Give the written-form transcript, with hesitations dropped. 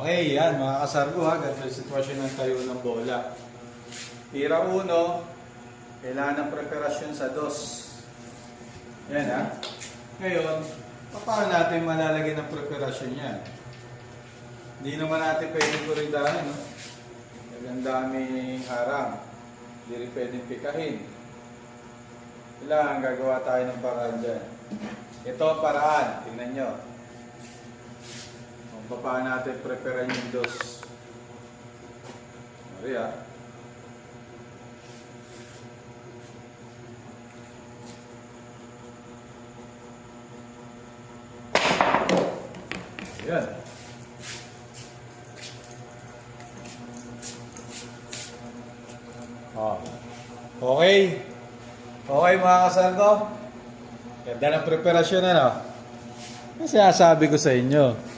Okay, yan mga kasargo ha. Ganito yung sitwasyon ng tayo ng bola. Tira 1, kailangan ng preparasyon sa 2. Yan ha. Ngayon, paano natin malalagay ng preparasyon yan? Hindi naman natin pwedeng kuridahan, no? Ang daming harang. Hindi rin pwedeng pikahin. Kailangan gagawa tayo ng paraan dyan. Ito ang paraan. Tingnan nyo. Kung paano natin preparean yung 2. Mari ha. Yan. Oh. Okay. Okay mga kasargo. Ganda ng preparasyon ano. Kasi sabi ko sa inyo.